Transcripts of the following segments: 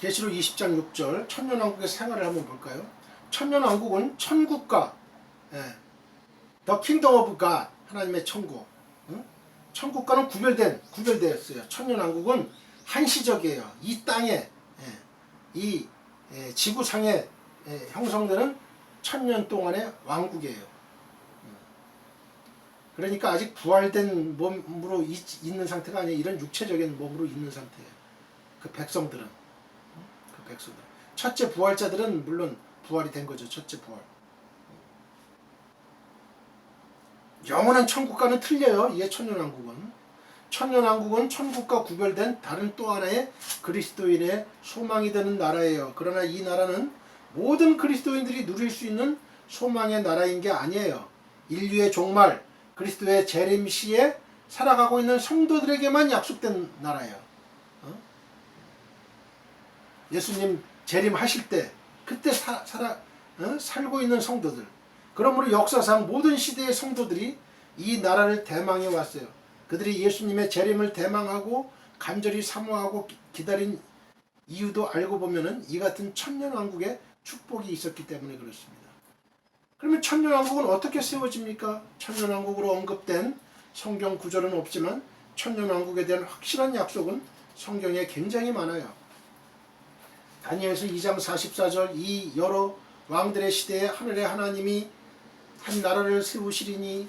계시록 20장 6절 천년왕국의 생활을 한번 볼까요? 천년왕국은 천국과 The Kingdom of God, 하나님의 천국. 천국과는 구별되었어요. 천년왕국은 한시적이에요. 이 땅에 이 지구상에 형성되는 천년 동안의 왕국이에요. 그러니까 아직 부활된 몸으로 있는 상태가 아니에요. 이런 육체적인 몸으로 있는 상태예요. 그 백성들은. 첫째 부활자들은 물론 부활이 된 거죠. 첫째 부활. 영원한 천국과는 틀려요. 이게 천년왕국은. 천년왕국은 천국과 구별된 다른 또 하나의 그리스도인의 소망이 되는 나라예요. 그러나 이 나라는 모든 그리스도인들이 누릴 수 있는 소망의 나라인 게 아니에요. 인류의 종말, 그리스도의 재림 시에 살아가고 있는 성도들에게만 약속된 나라예요. 예수님 재림하실 때 그때 살고 있는 성도들. 그러므로 역사상 모든 시대의 성도들이 이 나라를 대망해 왔어요. 그들이 예수님의 재림을 대망하고 간절히 사모하고 기다린 이유도 알고 보면은 이 같은 천년왕국의 축복이 있었기 때문에 그렇습니다. 그러면 천년왕국은 어떻게 세워집니까? 천년왕국으로 언급된 성경 구절은 없지만 천년왕국에 대한 확실한 약속은 성경에 굉장히 많아요. 다니엘서 2장 44절 이 여러 왕들의 시대에 하늘의 하나님이 한 나라를 세우시리니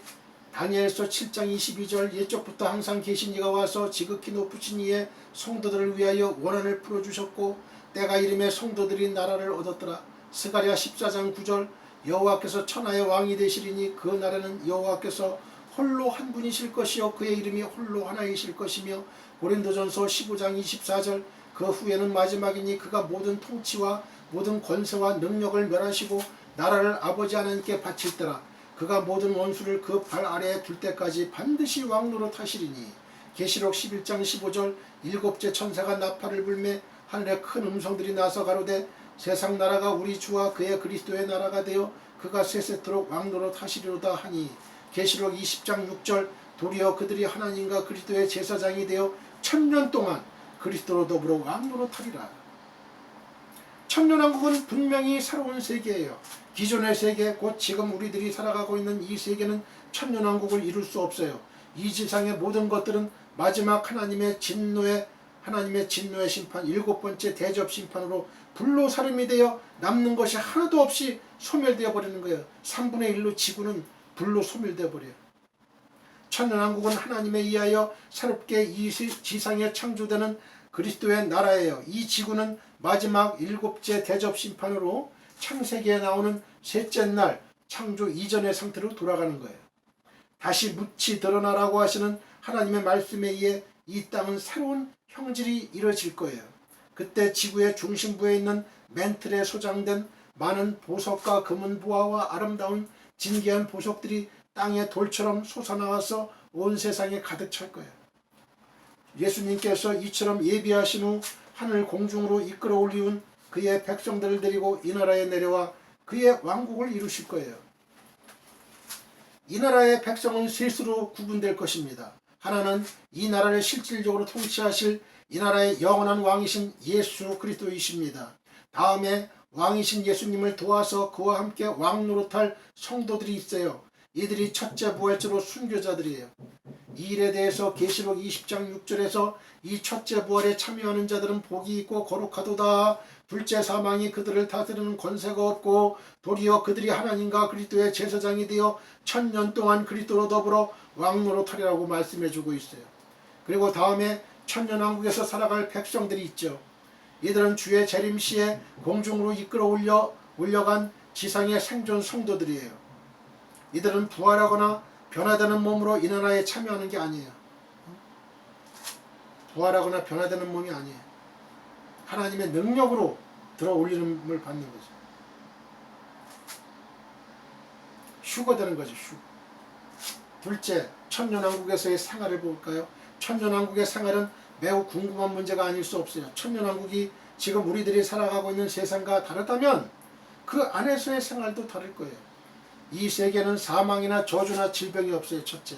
다니엘서 7장 22절 옛적부터 항상 계신 이가 와서 지극히 높으신 이의 성도들을 위하여 원한을 풀어주셨고 때가 이름에 성도들이 나라를 얻었더라. 스가랴 14장 9절 여호와께서 천하의 왕이 되시리니 그 나라는 여호와께서 홀로 한 분이실 것이요 그의 이름이 홀로 하나이실 것이며 고린도전서 15장 24절 그 후에는 마지막이니 그가 모든 통치와 모든 권세와 능력을 멸하시고 나라를 아버지 하나님께 바칠 때라. 그가 모든 원수를 그 발 아래에 둘 때까지 반드시 왕노릇 하시리니. 계시록 11장 15절 일곱째 천사가 나팔을 불매 하늘에 큰 음성들이 나서 가로되 세상 나라가 우리 주와 그의 그리스도의 나라가 되어 그가 세세토록 왕노릇 하시리로다 하니. 계시록 20장 6절 도리어 그들이 하나님과 그리스도의 제사장이 되어 천년 동안 그리스도로 더불어 왕노릇하리라. 천년왕국은 분명히 새로운 세계예요. 기존의 세계, 곧 지금 우리들이 살아가고 있는 이 세계는 천년왕국을 이룰 수 없어요. 이 지상의 모든 것들은 마지막 하나님의 진노의 심판, 일곱 번째 대접 심판으로 불로 사름이 되어 남는 것이 하나도 없이 소멸되어 버리는 거예요. 3분의 1로 지구는 불로 소멸되어 버려요. 천년왕국은 하나님에 의하여 새롭게 이 지상에 창조되는 그리스도의 나라예요. 이 지구는 마지막 일곱째 대접 심판으로 창세기에 나오는 셋째 날 창조 이전의 상태로 돌아가는 거예요. 다시 묻히 드러나라고 하시는 하나님의 말씀에 의해 이 땅은 새로운 형질이 이루어질 거예요. 그때 지구의 중심부에 있는 멘틀에 소장된 많은 보석과 금은 보화와 아름다운 진귀한 보석들이 땅의 돌처럼 솟아나와서 온 세상에 가득 찰 거예요. 예수님께서 이처럼 예비하신 후 하늘 공중으로 이끌어 올리운 그의 백성들을 데리고 이 나라에 내려와 그의 왕국을 이루실 거예요. 이 나라의 백성은 셋으로 구분될 것입니다. 하나는 이 나라를 실질적으로 통치하실 이 나라의 영원한 왕이신 예수 그리스도이십니다. 다음에 왕이신 예수님을 도와서 그와 함께 왕노릇할 성도들이 있어요. 이들이 첫째 부활체로 순교자들이에요. 이 일에 대해서 계시록 20장 6절에서 이 첫째 부활에 참여하는 자들은 복이 있고 거룩하도다. 둘째 사망이 그들을 다스리는 권세가 없고 도리어 그들이 하나님과 그리스도의 제사장이 되어 천년 동안 그리스도로 더불어 왕노릇하리라고 말씀해주고 있어요. 그리고 다음에 천년왕국에서 살아갈 백성들이 있죠. 이들은 주의 재림 시에 공중으로 이끌어 올려간 지상의 생존 성도들이에요. 이들은 부활하거나 변화되는 몸으로 이 나라에 참여하는 게 아니에요. 부활하거나 변화되는 몸이 아니에요. 하나님의 능력으로 들어 올림을 받는 거죠. 휴거되는 거죠. 휴거. 둘째, 천년왕국에서의 생활을 볼까요? 천년왕국의 생활은 매우 궁금한 문제가 아닐 수 없어요. 천년왕국이 지금 우리들이 살아가고 있는 세상과 다르다면 그 안에서의 생활도 다를 거예요. 이 세계는 사망이나 저주나 질병이 없어요. 첫째,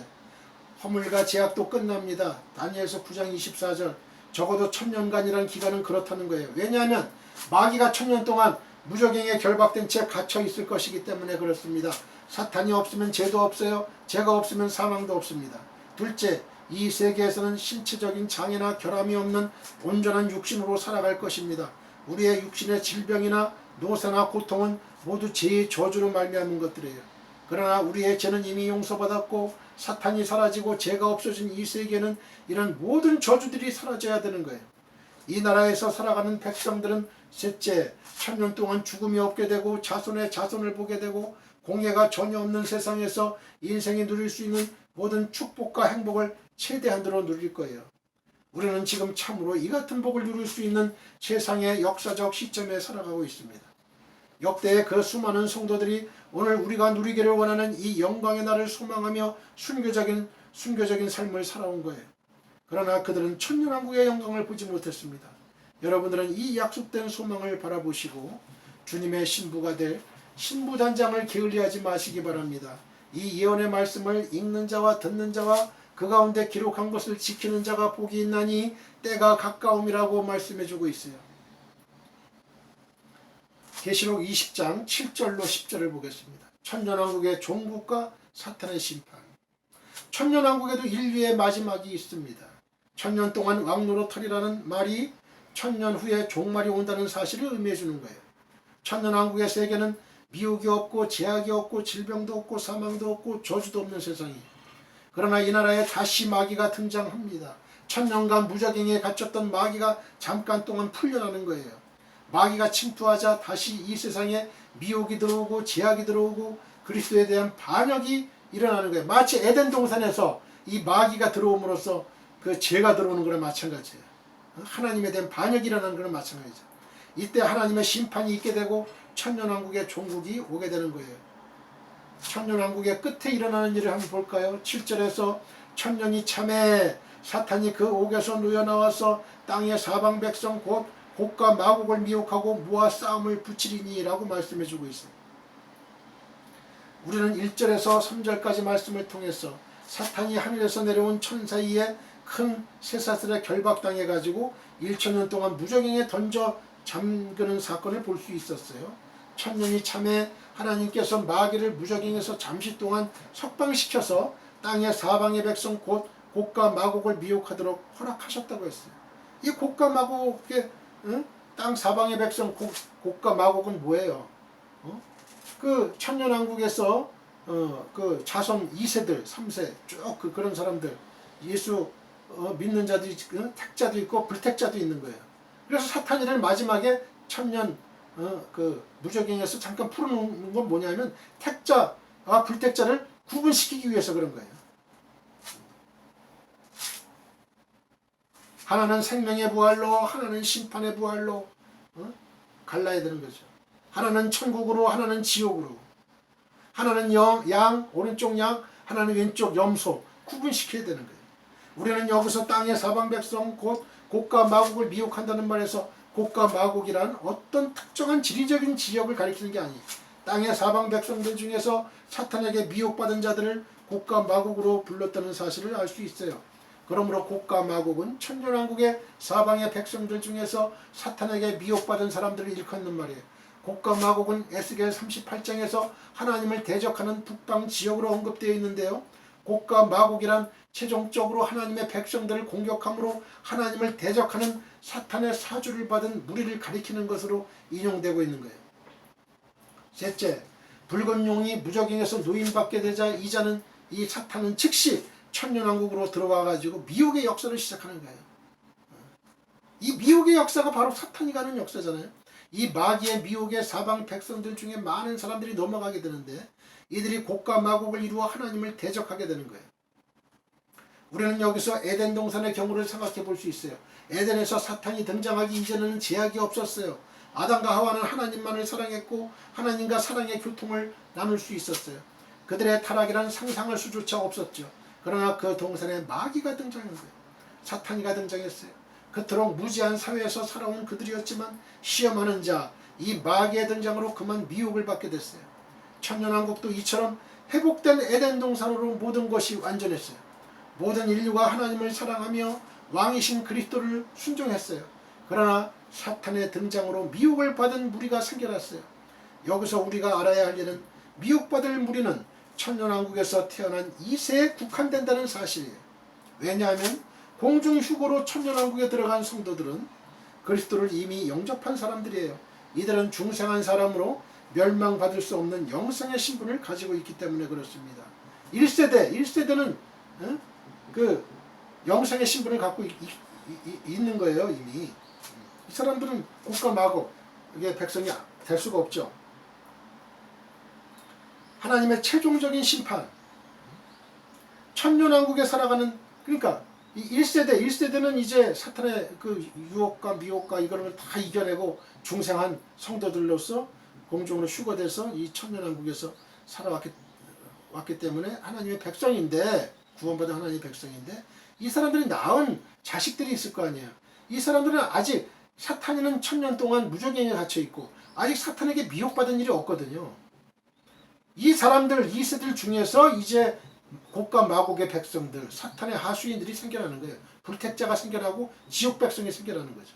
허물과 제약도 끝납니다. 다니엘서 9장 24절 적어도 1000년간이라는 기간은 그렇다는 거예요. 왜냐하면 마귀가 1000년 동안 무적행에 결박된 채 갇혀 있을 것이기 때문에 그렇습니다. 사탄이 없으면 죄도 없어요. 죄가 없으면 사망도 없습니다. 둘째, 이 세계에서는 신체적인 장애나 결함이 없는 온전한 육신으로 살아갈 것입니다. 우리의 육신의 질병이나 노사나 고통은 모두 죄의 저주로 말미암은 것들이에요. 그러나 우리의 죄는 이미 용서받았고 사탄이 사라지고 죄가 없어진 이 세계는 이런 모든 저주들이 사라져야 되는 거예요. 이 나라에서 살아가는 백성들은 셋째, 1000년 동안 죽음이 없게 되고 자손의 자손을 보게 되고 공해가 전혀 없는 세상에서 인생이 누릴 수 있는 모든 축복과 행복을 최대한으로 누릴 거예요. 우리는 지금 참으로 이 같은 복을 누릴 수 있는 세상의 역사적 시점에 살아가고 있습니다. 역대의 그 수많은 성도들이 오늘 우리가 누리기를 원하는 이 영광의 날을 소망하며 순교적인 삶을 살아온 거예요. 그러나 그들은 천년왕국의 영광을 보지 못했습니다. 여러분들은 이 약속된 소망을 바라보시고 주님의 신부가 될 신부단장을 게을리하지 마시기 바랍니다. 이 예언의 말씀을 읽는 자와 듣는 자와 그 가운데 기록한 것을 지키는 자가 복이 있나니 때가 가까움이라고 말씀해주고 있어요. 계시록 20장 7절로 10절을 보겠습니다. 천년왕국의 종국과 사탄의 심판. 천년왕국에도 인류의 마지막이 있습니다. 1000년 동안 왕노릇하리라는 말이 1000년 후에 종말이 온다는 사실을 의미해 주는 거예요. 천년왕국의 세계는 미혹이 없고 제약이 없고 질병도 없고 사망도 없고 저주도 없는 세상이에요. 그러나 이 나라에 다시 마귀가 등장합니다. 1000년간 무적행에 갇혔던 마귀가 잠깐 동안 풀려나는 거예요. 마귀가 침투하자 다시 이 세상에 미혹이 들어오고 제약이 들어오고 그리스도에 대한 반역이 일어나는 거예요. 마치 에덴 동산에서 이 마귀가 들어옴으로써 그 죄가 들어오는 거랑 마찬가지예요. 하나님에 대한 반역이 일어나는 거랑 마찬가지죠. 이때 하나님의 심판이 있게 되고 천년왕국의 종국이 오게 되는 거예요. 천년왕국의 끝에 일어나는 일을 한번 볼까요? 7절에서 천년이 참에 사탄이 그 옥에서 놓여나와서 땅의 사방 백성 곧 곡과 마곡을 미혹하고 무와 싸움을 붙이리니 라고 말씀해주고 있습니다. 우리는 1절에서 3절까지 말씀을 통해서 사탄이 하늘에서 내려온 천사이에 큰 쇠사슬에 결박당해가지고 1000년 동안 무적행에 던져 잠그는 사건을 볼 수 있었어요. 천년이 참에 하나님께서 마귀를 무적행에서 잠시 동안 석방시켜서 땅의 사방의 백성 곧 곡과 마곡을 미혹하도록 허락하셨다고 했어요. 이 곡과 마곡의 땅 사방의 백성 곡과 마곡은 뭐예요? 그 천년왕국에서 그 자손 2세들 3세 쭉 그런 사람들 예수 믿는 자도 있고 택자도 있고 불택자도 있는 거예요. 그래서 사탄이를 마지막에 천년 그 무적행에서 잠깐 풀어놓는 건 뭐냐면 택자와 불택자를 구분시키기 위해서 그런 거예요. 하나는 생명의 부활로 하나는 심판의 부활로 갈라야 되는 거죠. 하나는 천국으로 하나는 지옥으로, 하나는 양 오른쪽 양 하나는 왼쪽 염소 구분시켜야 되는 거예요. 우리는 여기서 땅의 사방 백성 곧 곡과 마곡을 미혹한다는 말에서 곡과 마곡이란 어떤 특정한 지리적인 지역을 가리키는 게 아니에요. 땅의 사방 백성들 중에서 사탄에게 미혹받은 자들을 곡과 마곡으로 불렀다는 사실을 알 수 있어요. 그러므로 곡과 마곡은 천년왕국의 사방의 백성들 중에서 사탄에게 미혹받은 사람들을 일컫는 말이에요. 곡과 마곡은 에스겔 38장에서 하나님을 대적하는 북방 지역으로 언급되어 있는데요. 곡과 마곡이란 최종적으로 하나님의 백성들을 공격함으로 하나님을 대적하는 사탄의 사주를 받은 무리를 가리키는 것으로 인용되고 있는 거예요. 셋째, 붉은 용이 무적행에서 노임받게 되자 이자는 이 사탄은 즉시 천년왕국으로 들어와 가지고 미혹의 역사를 시작하는 거예요. 이 미혹의 역사가 바로 사탄이 가는 역사잖아요. 이 마귀의 미혹의 사방 백성들 중에 많은 사람들이 넘어가게 되는데 이들이 곡과 마곡을 이루어 하나님을 대적하게 되는 거예요. 우리는 여기서 에덴 동산의 경우를 생각해 볼 수 있어요. 에덴에서 사탄이 등장하기 이전에는 제약이 없었어요. 아담과 하와는 하나님만을 사랑했고 하나님과 사랑의 교통을 나눌 수 있었어요. 그들의 타락이란 상상할 수조차 없었죠. 그러나 그 동산에 마귀가 등장한 거예요. 사탄이가 등장했어요. 그토록 무지한 사회에서 살아온 그들이었지만 시험하는 자, 이 마귀의 등장으로 그만 미혹을 받게 됐어요. 천년왕국도 이처럼 회복된 에덴 동산으로 모든 것이 완전했어요. 모든 인류가 하나님을 사랑하며 왕이신 그리스도를 순종했어요. 그러나 사탄의 등장으로 미혹을 받은 무리가 생겨났어요. 여기서 우리가 알아야 할 일은 미혹받을 무리는 천년왕국에서 태어난 2세에 국한된다는 사실이에요. 왜냐하면 공중휴거로 천년왕국에 들어간 성도들은 그리스도를 이미 영접한 사람들이에요. 이들은 중생한 사람으로 멸망받을 수 없는 영생의 신분을 가지고 있기 때문에 그렇습니다. 1세대는 그 영생의 신분을 갖고 있는 거예요. 이미 이 사람들은 국가 마고 이게 백성이 될 수가 없죠. 하나님의 최종적인 심판, 천년왕국에 살아가는, 그러니까 이 1세대는 이제 사탄의 그 유혹과 미혹과 이런 걸 다 이겨내고 중생한 성도들로서 공중으로 휴거돼서 이 천년왕국에서 살아왔기 때문에 하나님의 백성인데, 구원받은 하나님의 백성인데, 이 사람들이 낳은 자식들이 있을 거 아니에요. 이 사람들은 아직 사탄이는 천년 동안 무적행에 갇혀 있고 아직 사탄에게 미혹받은 일이 없거든요. 이 사람들, 2세들 중에서 이제 곡과 마곡의 백성들, 사탄의 하수인들이 생겨나는 거예요. 불택자가 생겨나고 지옥 백성이 생겨나는 거죠.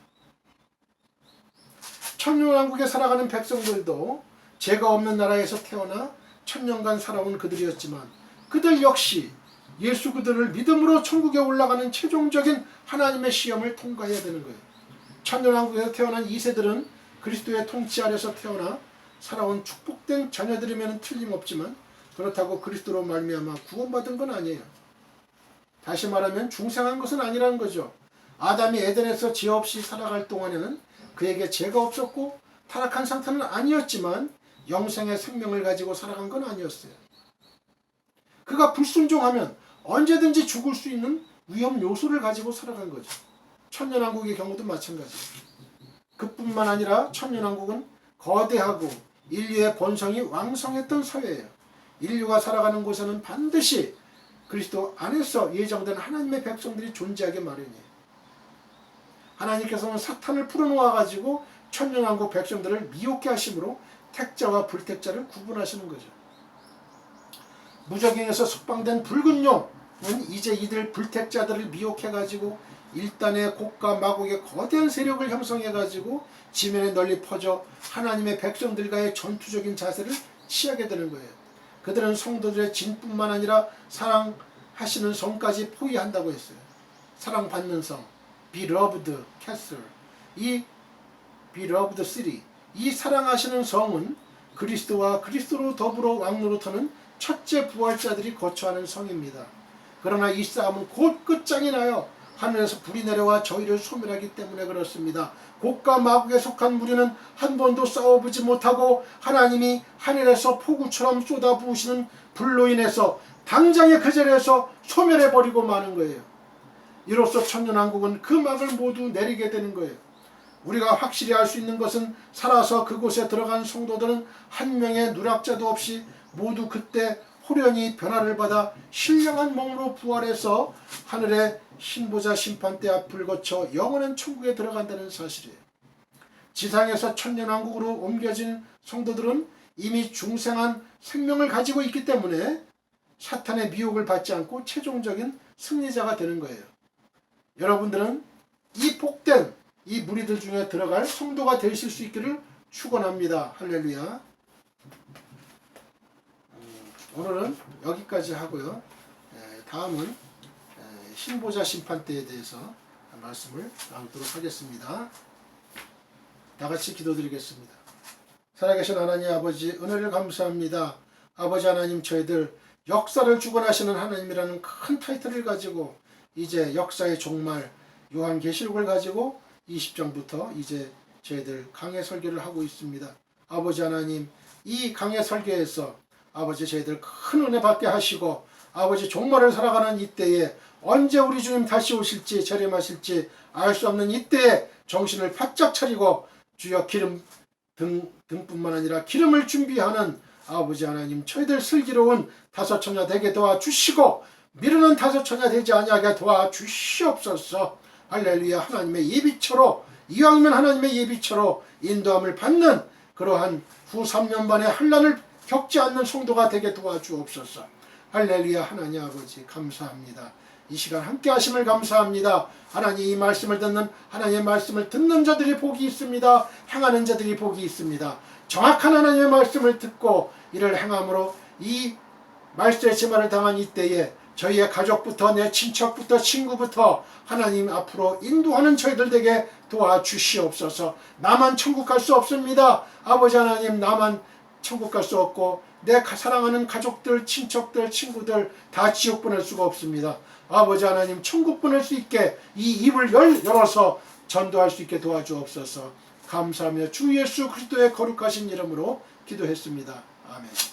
천년왕국에 살아가는 백성들도 죄가 없는 나라에서 태어나 천년간 살아온 그들이었지만 그들 역시 예수 그들을 믿음으로 천국에 올라가는 최종적인 하나님의 시험을 통과해야 되는 거예요. 천년왕국에서 태어난 2세들은 그리스도의 통치 아래서 태어나 살아온 축복된 자녀들이면 틀림없지만 그렇다고 그리스도로 말미암아 구원받은 건 아니에요. 다시 말하면 중생한 것은 아니라는 거죠. 아담이 에덴에서 죄 없이 살아갈 동안에는 그에게 죄가 없었고 타락한 상태는 아니었지만 영생의 생명을 가지고 살아간 건 아니었어요. 그가 불순종하면 언제든지 죽을 수 있는 위험 요소를 가지고 살아간 거죠. 천년왕국의 경우도 마찬가지예요. 그뿐만 아니라 천년왕국은 거대하고 인류의 본성이 왕성했던 사회예요. 인류가 살아가는 곳에는 반드시 그리스도 안에서 예정된 하나님의 백성들이 존재하게 마련이에요. 하나님께서는 사탄을 풀어놓아 가지고 천년왕국 백성들을 미혹케 하심으로 택자와 불택자를 구분하시는 거죠. 무적행에서 석방된 붉은 용은 이제 이들 불택자들을 미혹해 가지고 일단의 곡과 마곡의 거대한 세력을 형성해 가지고 지면에 널리 퍼져 하나님의 백성들과의 전투적인 자세를 취하게 되는 거예요. 그들은 성도들의 진뿐만 아니라 사랑하시는 성까지 포위한다고 했어요. 사랑받는 성, beloved castle, 이 beloved city, 이 사랑하시는 성은 그리스도와 그리스도로 더불어 왕노릇하는 첫째 부활자들이 거처하는 성입니다. 그러나 이 싸움은 곧 끝장이 나요. 하늘에서 불이 내려와 저희를 소멸하기 때문에 그렇습니다. 곡과 마곡에 속한 무리는 한 번도 싸워보지 못하고 하나님이 하늘에서 폭우처럼 쏟아부으시는 불로 인해서 당장의 그 자리에서 소멸해버리고 마는 거예요. 이로써 천년왕국은 그 막을 모두 내리게 되는 거예요. 우리가 확실히 알 수 있는 것은 살아서 그곳에 들어간 성도들은 한 명의 누락자도 없이 모두 그때 호련히 변화를 받아 신령한 몸으로 부활해서 하늘의 신보자 심판대 앞을 거쳐 영원한 천국에 들어간다는 사실이에요. 지상에서 천년왕국으로 옮겨진 성도들은 이미 중생한 생명을 가지고 있기 때문에 사탄의 미혹을 받지 않고 최종적인 승리자가 되는 거예요. 여러분들은 이 복된 이 무리들 중에 들어갈 성도가 되실 수 있기를 축원합니다. 할렐루야. 오늘은 여기까지 하고요. 다음은 신보자 심판대에 대해서 말씀을 나누도록 하겠습니다. 다 같이 기도드리겠습니다. 살아계신 하나님 아버지, 은혜를 감사합니다. 아버지 하나님, 저희들 역사를 주관하시는 하나님이라는 큰 타이틀을 가지고 이제 역사의 종말 요한계시록을 가지고 20장부터 이제 저희들 강해 설교를 하고 있습니다. 아버지 하나님, 이 강해 설교에서 아버지 저희들 큰 은혜 받게 하시고 아버지 종말을 살아가는 이때에 언제 우리 주님 다시 오실지 재림하실지 알 수 없는 이때에 정신을 바짝 차리고 주여 기름 등뿐만 아니라 기름을 준비하는 아버지 하나님, 저희들 슬기로운 다섯처녀 되게 도와주시고 미루는 다섯처녀 되지 아니하게 도와주시옵소서. 할렐루야. 하나님의 예비처로, 이왕이면 하나님의 예비처로 인도함을 받는 그러한 후 3년반의 환난을 겪지 않는 성도가 되게 도와주옵소서. 할렐루야. 하나님 아버지 감사합니다. 이 시간 함께 하심을 감사합니다. 하나님 이 말씀을 듣는 하나님의 말씀을 듣는 자들이 복이 있습니다. 행하는 자들이 복이 있습니다. 정확한 하나님의 말씀을 듣고 이를 행함으로 이 말세의 지마를 당한 이때에 저희의 가족부터 내 친척부터 친구부터 하나님 앞으로 인도하는 저희들 되게 도와주시옵소서. 나만 천국 갈 수 없습니다. 아버지 하나님, 나만 천국 갈 수 없고 내 사랑하는 가족들, 친척들, 친구들 다 지옥 보낼 수가 없습니다. 아버지 하나님, 천국 보낼 수 있게 이 입을 열어서 전도할 수 있게 도와주옵소서. 감사하며 주 예수 그리스도의 거룩하신 이름으로 기도했습니다. 아멘.